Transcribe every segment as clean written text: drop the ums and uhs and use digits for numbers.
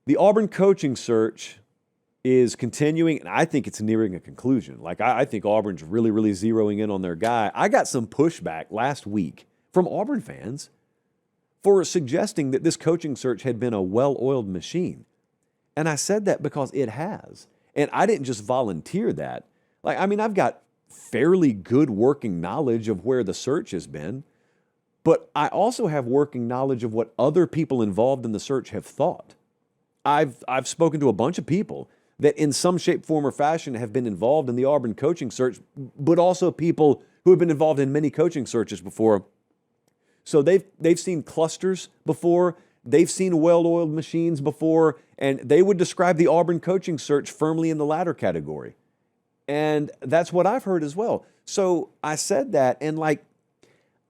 The Auburn coaching search is continuing, and I think it's nearing a conclusion. Like, I think Auburn's really, really zeroing in on their guy. I got some pushback last week from Auburn fans for suggesting that this coaching search had been a well-oiled machine. And I said that because it has. And I didn't just volunteer that. Like, I mean, I've got fairly good working knowledge of where the search has been, but I also have working knowledge of what other people involved in the search have thought. I've spoken to a bunch of people that in some shape, form, or fashion have been involved in the Auburn coaching search, but also people who have been involved in many coaching searches before. So they've seen clusters before, they've seen well-oiled machines before, and they would describe the Auburn coaching search firmly in the latter category. And that's what I've heard as well. So I said that, and like,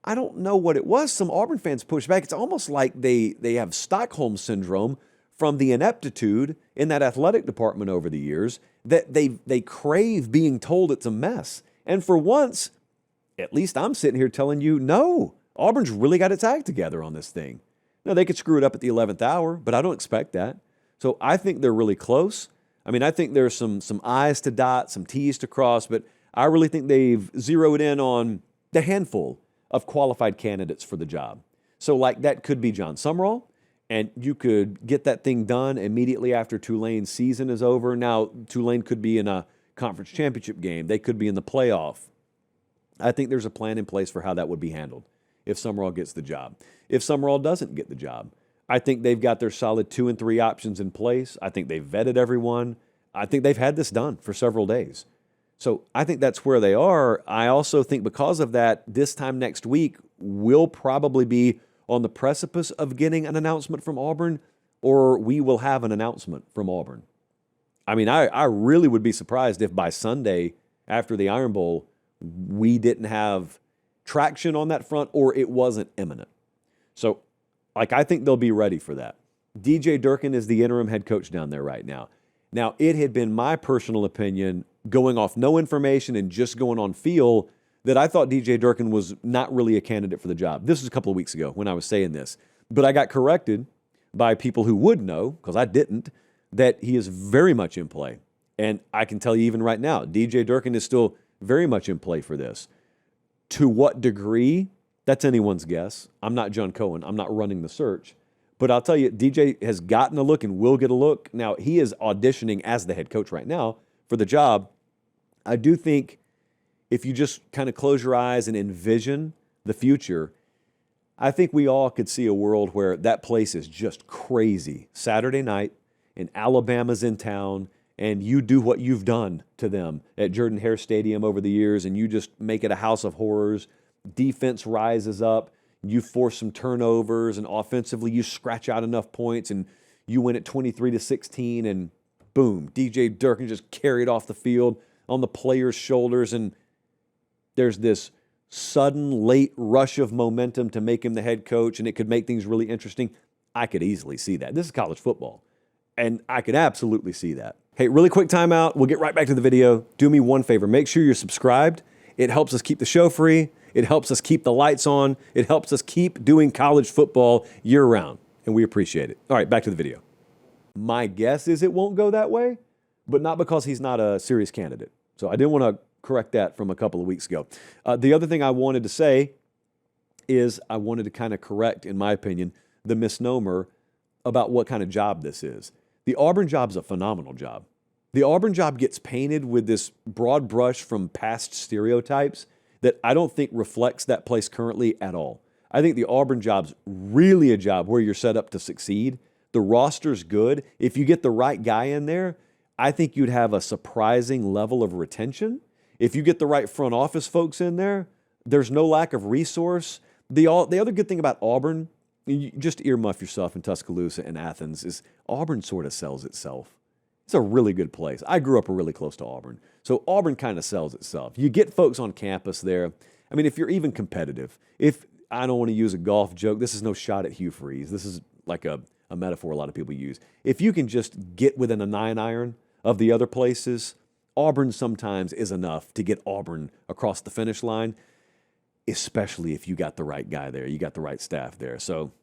I don't know what it was. Some Auburn fans pushed back. It's almost like they have Stockholm syndrome from the ineptitude in that athletic department over the years, that they crave being told it's a mess. And for once, at least I'm sitting here telling you, no, Auburn's really got its act together on this thing. Now, they could screw it up at the 11th hour, but I don't expect that. So I think they're really close. I mean, I think there's some I's to dot, some T's to cross, but I really think they've zeroed in on the handful of qualified candidates for the job. So like that could be John Sumrall, and you could get that thing done immediately after Tulane's season is over. Now, Tulane could be in a conference championship game. They could be in the playoff. I think there's a plan in place for how that would be handled if Sumrall gets the job. If Sumrall doesn't get the job, I think they've got their solid 2 and 3 options in place. I think they've vetted everyone. I think they've had this done for several days. So I think that's where they are. I also think because of that, this time next week, we'll probably be on the precipice of getting an announcement from Auburn, or we will have an announcement from Auburn. I mean, I really would be surprised if by Sunday after the Iron Bowl, we didn't have traction on that front or it wasn't imminent. So, like, I think they'll be ready for that. DJ Durkin is the interim head coach down there right now. Now, it had been my personal opinion, going off no information and just going on feel, that I thought DJ Durkin was not really a candidate for the job. This was a couple of weeks ago when I was saying this. But I got corrected by people who would know, because I didn't, that he is very much in play. And I can tell you even right now, DJ Durkin is still very much in play for this. To what degree, that's anyone's guess. I'm not John Cohen. I'm not running the search. But I'll tell you, DJ has gotten a look and will get a look. Now, he is auditioning as the head coach right now for the job. I do think if you just kind of close your eyes and envision the future, I think we all could see a world where that place is just crazy. Saturday night, and Alabama's in town, and you do what you've done to them at Jordan-Hare Stadium over the years, and you just make it a house of horrors. Defense rises up, you force some turnovers, and offensively you scratch out enough points, and you win at 23-16, and boom, DJ Durkin just carried off the field on the players' shoulders, and there's this sudden late rush of momentum to make him the head coach, and it could make things really interesting. I could easily see that. This is college football, and I could absolutely see that. Hey, really quick timeout. We'll get right back to the video. Do me one favor. Make sure you're subscribed. It helps us keep the show free. It helps us keep the lights on. It helps us keep doing college football year-round, and we appreciate it. All right, back to the video. My guess is it won't go that way, but not because he's not a serious candidate. So I didn't want to correct that from a couple of weeks ago. The other thing I wanted to say is I wanted to kind of correct, in my opinion, the misnomer about what kind of job this is. The Auburn job's a phenomenal job. The Auburn job gets painted with this broad brush from past stereotypes that I don't think reflects that place currently at all. I think the Auburn job's really a job where you're set up to succeed. The roster's good. If you get the right guy in there, I think you'd have a surprising level of retention. If you get the right front office folks in there, there's no lack of resource. The other good thing about Auburn, you just earmuff yourself in Tuscaloosa and Athens, is Auburn sort of sells itself. It's a really good place. I grew up really close to Auburn. So Auburn kind of sells itself. You get folks on campus there. I mean, if you're even competitive, I don't want to use a golf joke. This is no shot at Hugh Freeze. This is like a metaphor a lot of people use. If you can just get within a 9-iron of the other places, Auburn sometimes is enough to get Auburn across the finish line, especially if you got the right guy there, you got the right staff there. So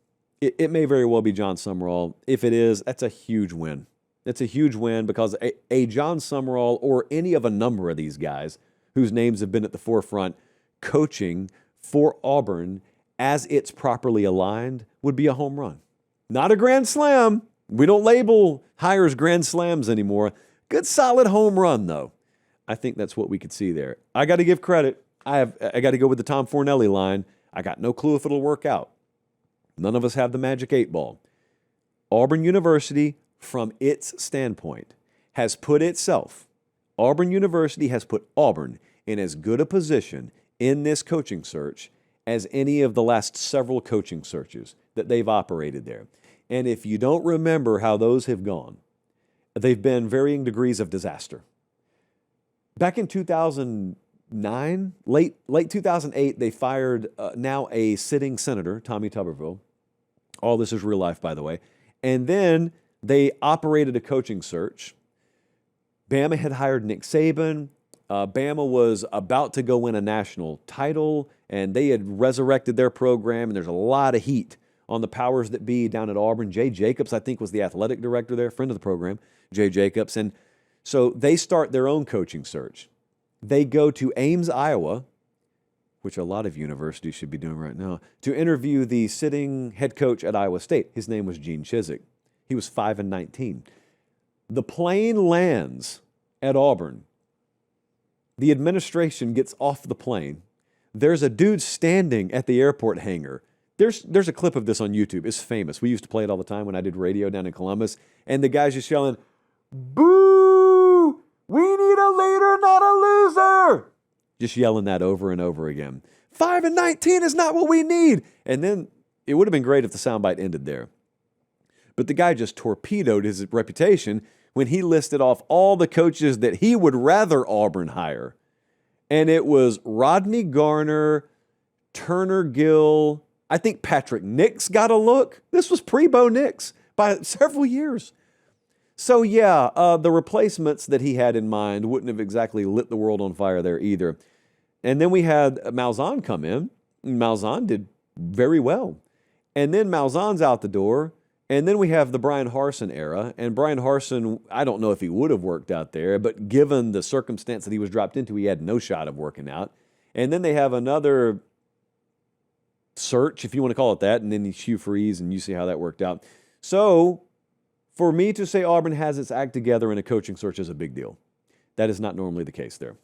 It may very well be John Summerall. If it is, that's a huge win. It's a huge win because a John Summerall or any of a number of these guys whose names have been at the forefront coaching for Auburn as it's properly aligned would be a home run. Not a grand slam. We don't label hires grand slams anymore. Good solid home run, though. I think that's what we could see there. I got to give credit. I got to go with the Tom Fornelli line. I got no clue if it'll work out. None of us have the magic 8 ball. Auburn University, from its standpoint, has put Auburn University has put Auburn in as good a position in this coaching search as any of the last several coaching searches that they've operated there. And if you don't remember how those have gone, they've been varying degrees of disaster. Back in 2009, late 2008, they fired now a sitting senator, Tommy Tuberville. All this is real life, by the way. And then they operated a coaching search. Bama had hired Nick Saban. Bama was about to go win a national title, and they had resurrected their program, and there's a lot of heat on the powers that be down at Auburn. Jay Jacobs, I think, was the athletic director there, friend of the program, Jay Jacobs. And so they start their own coaching search. They go to Ames, Iowa, which a lot of universities should be doing right now, to interview the sitting head coach at Iowa State. His name was Gene Chizik. He was 5-19. The plane lands at Auburn. The administration gets off the plane. There's a dude standing at the airport hangar. There's a clip of this on YouTube. It's famous. We used to play it all the time when I did radio down in Columbus. And the guy's just yelling, "Boo! We need a leader, not a loser!" Just yelling that over and over again. 5-19 is not what we need. And then it would have been great if the soundbite ended there. But the guy just torpedoed his reputation when he listed off all the coaches that he would rather Auburn hire. And it was Rodney Garner, Turner Gill. I think Patrick Nix got a look. This was pre-Bo Nix by several years. So yeah, the replacements that he had in mind wouldn't have exactly lit the world on fire there either. And then we had Malzahn come in. Malzahn did very well. And then Malzahn's out the door. And then we have the Brian Harsin era. And Brian Harsin, I don't know if he would have worked out there, but given the circumstance that he was dropped into, he had no shot of working out. And then they have another search, if you want to call it that, and then Hugh Freeze, and you see how that worked out. So for me to say Auburn has its act together in a coaching search is a big deal. That is not normally the case there.